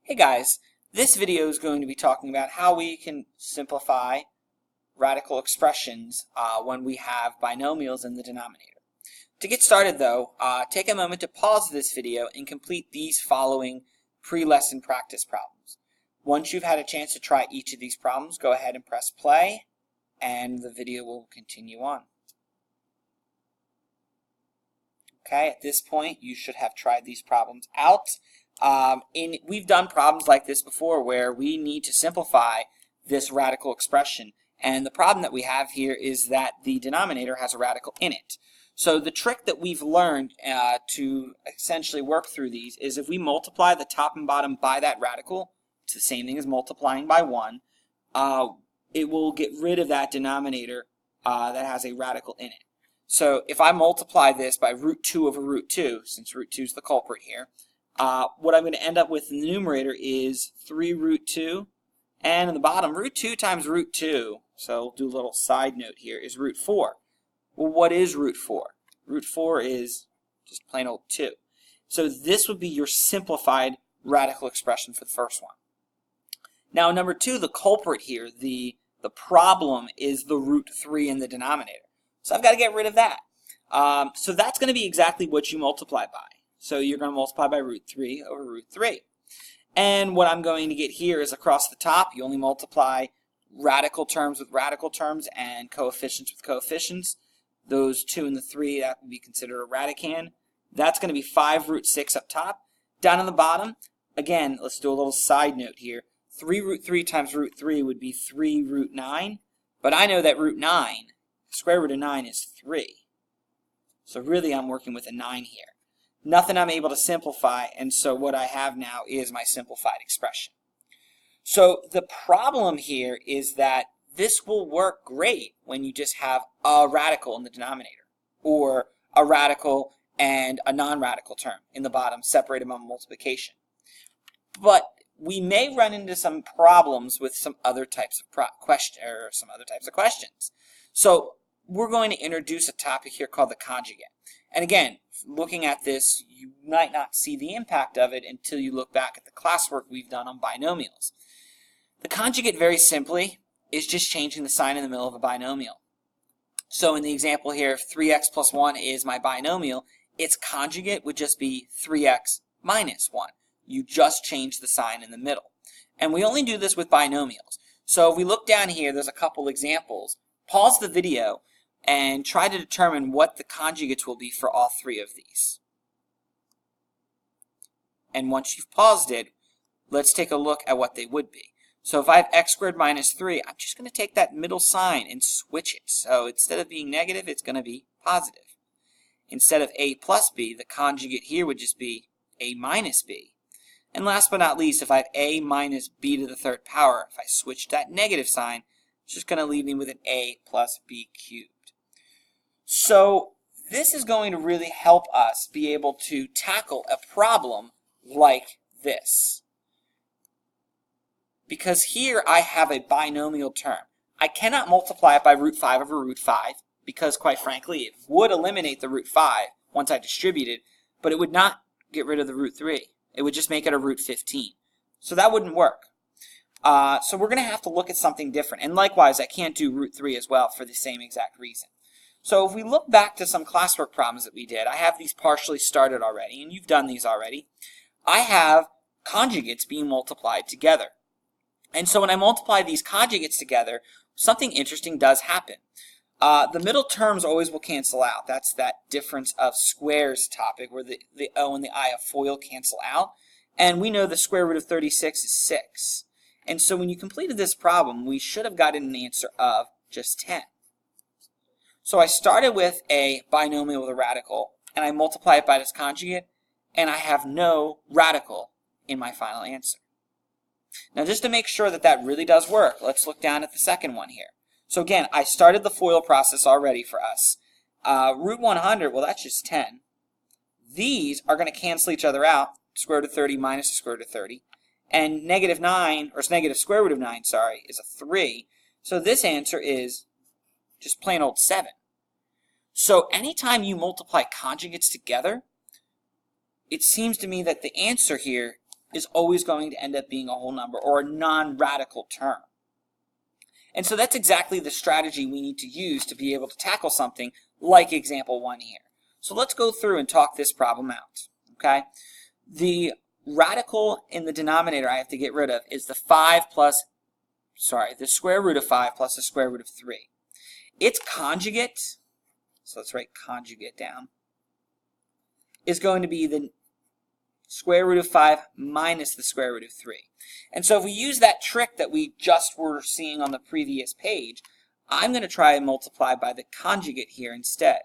Hey guys, this video is going to be talking about how we can simplify radical expressions when we have binomials in the denominator. To get started though, take a moment to pause this video and complete these following pre-lesson practice problems. Once you've had a chance to try each of these problems, go ahead and press play and the video will continue on. Okay, at this point you should have tried these problems out. We've done problems like this before where we need to simplify this radical expression, and the problem that we have here is that the denominator has a radical in it. So the trick that we've learned to essentially work through these is if we multiply the top and bottom by that radical, it's the same thing as multiplying by 1, it will get rid of that denominator that has a radical in it. So if I multiply this by root 2 over root 2, since root 2 is the culprit here, what I'm going to end up with in the numerator is 3 root 2, and in the bottom, root 2 times root 2, so we'll do a little side note here, is root 4. Well, what is root 4? Root 4 is just plain old 2. So this would be your simplified radical expression for the first one. Now, number 2, the culprit here, the problem is the root 3 in the denominator. So I've got to get rid of that. So that's going to be exactly what you multiply by. So you're going to multiply by root 3 over root 3. And what I'm going to get here is across the top, you only multiply radical terms with radical terms and coefficients with coefficients. Those 2 and the 3, that would be considered a radicand. That's going to be 5 root 6 up top. Down on the bottom, again, let's do a little side note here. 3 root 3 times root 3 would be 3 root 9. But I know that root 9, square root of 9 is 3. So really I'm working with a 9 here. Nothing I'm able to simplify, and so what I have now is my simplified expression. So the problem here is that this will work great when you just have a radical in the denominator, or a radical and a non-radical term in the bottom separated by multiplication. But we may run into some problems with some other types of questions. So we're going to introduce a topic here called the conjugate. And again, looking at this, you might not see the impact of it until you look back at the classwork we've done on binomials. The conjugate, very simply, is just changing the sign in the middle of a binomial. So in the example here, if 3x plus 1 is my binomial, its conjugate would just be 3x minus 1. You just change the sign in the middle. And we only do this with binomials. So if we look down here, there's a couple examples. Pause the video and try to determine what the conjugates will be for all 3 of these. And once you've paused it, let's take a look at what they would be. So if I have x squared minus 3, I'm just going to take that middle sign and switch it. So instead of being negative, it's going to be positive. Instead of a plus b, the conjugate here would just be a minus b. And last but not least, if I have a minus b to the 3rd power, if I switch that negative sign, it's just going to leave me with an a plus b cubed. So this is going to really help us be able to tackle a problem like this. Because here I have a binomial term. I cannot multiply it by root 5 over root 5 because, quite frankly, it would eliminate the root 5 once I distribute it, but it would not get rid of the root 3. It would just make it a root 15. So that wouldn't work. So we're going to have to look at something different. And likewise, I can't do root 3 as well for the same exact reason. So if we look back to some classwork problems that we did, I have these partially started already, and you've done these already. I have conjugates being multiplied together. And so when I multiply these conjugates together, something interesting does happen. The middle terms always will cancel out. That's that difference of squares topic where the O and the I of FOIL cancel out. And we know the square root of 36 is 6. And so when you completed this problem, we should have gotten an answer of just 10. So I started with a binomial with a radical, and I multiply it by its conjugate, and I have no radical in my final answer. Now just to make sure that that really does work, let's look down at the second one here. So again, I started the FOIL process already for us. Root 100, well that's just 10. These are going to cancel each other out, square root of 30 minus the square root of 30. And negative 9, or negative square root of 9, sorry, is a 3. So this answer is just plain old 7. So anytime you multiply conjugates together, it seems to me that the answer here is always going to end up being a whole number or a non-radical term. And so that's exactly the strategy we need to use to be able to tackle something like example 1 here. So let's go through and talk this problem out, okay? The radical in the denominator I have to get rid of is the square root of 5 plus the square root of 3. Its conjugate, so let's write conjugate down, is going to be the square root of 5 minus the square root of 3. And so if we use that trick that we just were seeing on the previous page, I'm going to try and multiply by the conjugate here instead.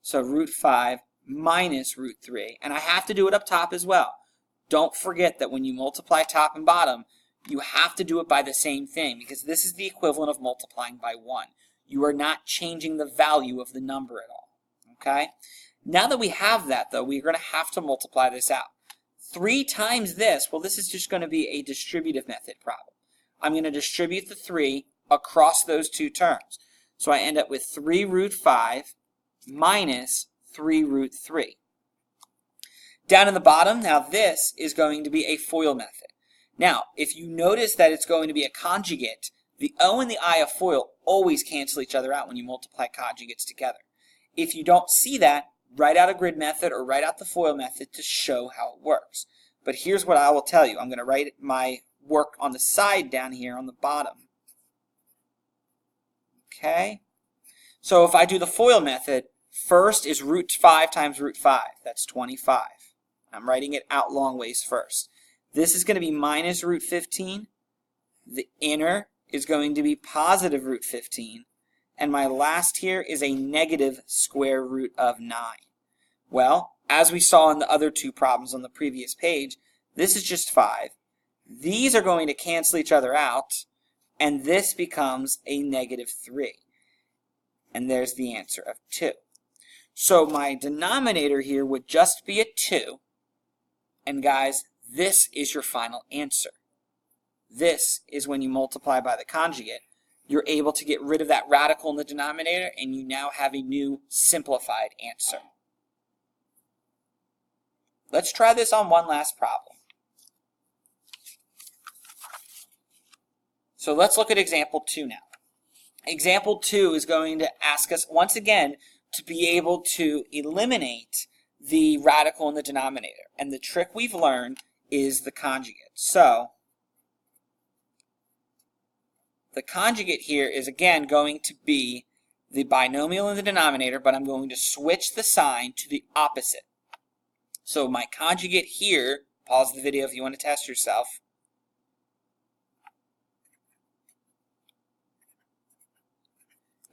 So root 5 minus root 3. And I have to do it up top as well. Don't forget that when you multiply top and bottom, you have to do it by the same thing, because this is the equivalent of multiplying by 1. You are not changing the value of the number at all. Okay? Now that we have that, though, we're going to have to multiply this out. 3 times this, well, this is just going to be a distributive method problem. I'm going to distribute the 3 across those two terms. So I end up with 3 root 5 minus 3 root 3. Down in the bottom, now this is going to be a FOIL method. Now, if you notice that it's going to be a conjugate, the O and the I of FOIL always cancel each other out when you multiply conjugates together. If you don't see that, write out a grid method or write out the FOIL method to show how it works. But here's what I will tell you. I'm going to write my work on the side down here on the bottom. Okay? So if I do the FOIL method, first is root 5 times root 5. That's 25. I'm writing it out long ways first. This is going to be minus root 15. The inner is going to be positive root 15. And my last here is a negative square root of 9. Well, as we saw in the other two problems on the previous page, this is just 5. These are going to cancel each other out, and this becomes a negative 3. And there's the answer of 2. So my denominator here would just be a 2. And guys, this is your final answer. This is when you multiply by the conjugate. You're able to get rid of that radical in the denominator, and you now have a new simplified answer. Let's try this on one last problem. So let's look at example 2 now. Example 2 is going to ask us, once again, to be able to eliminate the radical in the denominator. And the trick we've learned is the conjugate. So the conjugate here is, again, going to be the binomial in the denominator, but I'm going to switch the sign to the opposite. So my conjugate here, pause the video if you want to test yourself,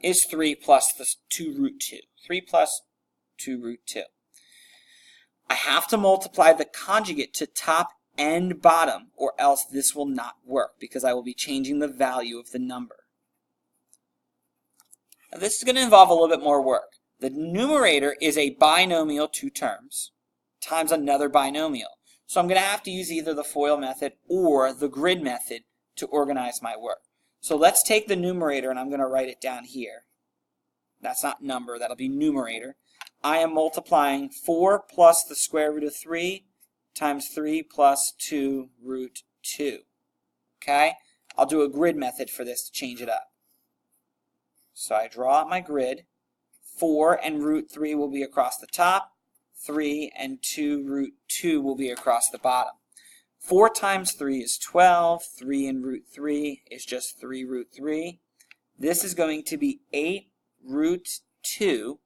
is 3 plus the 2 root 2. 3 plus 2 root 2. I have to multiply the conjugate to top and bottom, or else this will not work, because I will be changing the value of the number. Now, this is going to involve a little bit more work. The numerator is a binomial, 2 terms, times another binomial. So I'm going to have to use either the FOIL method or the grid method to organize my work. So let's take the numerator, and I'm going to write it down here. That's not number, that'll be numerator. I am multiplying 4 plus the square root of 3 times 3 plus 2 root 2. Okay? I'll do a grid method for this to change it up. So I draw out my grid. 4 and root 3 will be across the top. 3 and 2 root 2 will be across the bottom. 4 times 3 is 12. 3 and root 3 is just 3 root 3. This is going to be 8 root 2.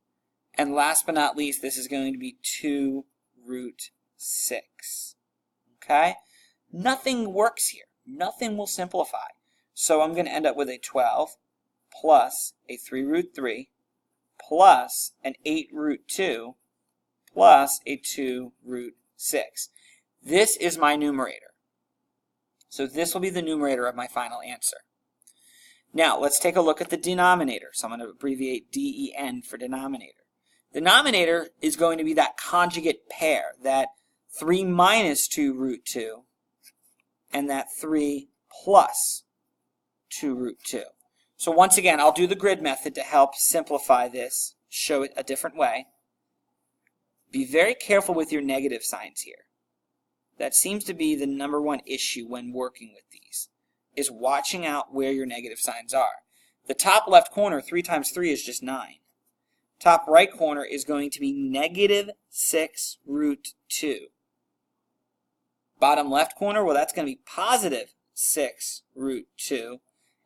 And last but not least, this is going to be 2 root 6. Okay? Nothing works here. Nothing will simplify. So I'm going to end up with a 12 plus a 3 root 3 plus an 8 root 2 plus a 2 root 6. This is my numerator. So this will be the numerator of my final answer. Now, let's take a look at the denominator. So I'm going to abbreviate DEN for denominator. Denominator is going to be that conjugate pair, that 3 minus 2 root 2 and that 3 plus 2 root 2. So once again, I'll do the grid method to help simplify this, show it a different way. Be very careful with your negative signs here. that seems to be the number one issue when working with these, is watching out where your negative signs are. The top left corner, 3 times 3 is just 9. Top right corner is going to be negative 6 root 2. Bottom left corner, well, that's going to be positive 6 root 2.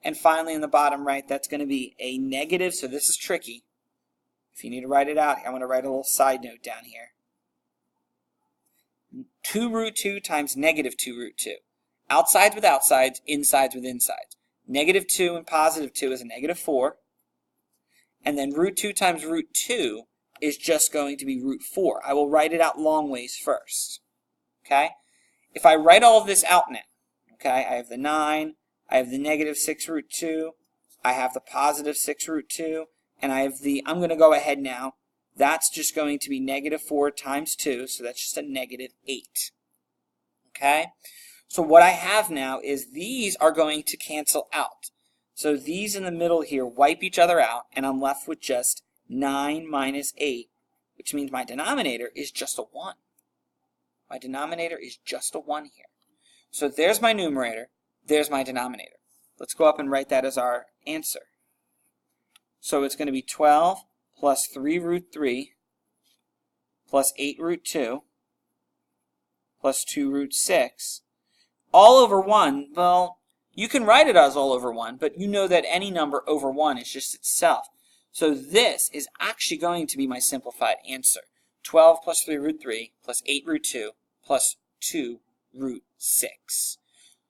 And finally, in the bottom right, that's going to be a negative, so this is tricky. If you need to write it out, I'm going to write a little side note down here. 2 root 2 times negative 2 root 2. Outsides with outsides, insides with insides. Negative 2 and positive 2 is a negative 4. And then root 2 times root 2 is just going to be root 4. I will write it out long ways first. Okay? If I write all of this out now, okay, I have the 9, I have the negative 6 root 2, I have the positive 6 root 2, and I have the, I'm going to go ahead now, that's just going to be negative 4 times 2, so that's just a negative 8. Okay? So what I have now is these are going to cancel out. So these in the middle here wipe each other out, and I'm left with just 9 minus 8, which means my denominator is just a 1. My denominator is just a 1 here. So there's my numerator, there's my denominator. Let's go up and write that as our answer. So it's going to be 12 plus 3 root 3 plus 8 root 2 plus 2 root 6. All over 1, well, you can write it as all over 1, but you know that any number over 1 is just itself. So this is actually going to be my simplified answer. 12 plus 3 root 3 plus 8 root 2 plus 2 root 6.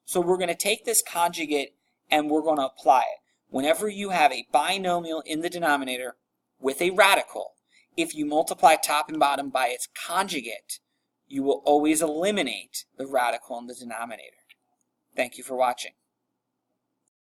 So we're going to take this conjugate and we're going to apply it. Whenever you have a binomial in the denominator with a radical, if you multiply top and bottom by its conjugate, you will always eliminate the radical in the denominator. Thank you for watching.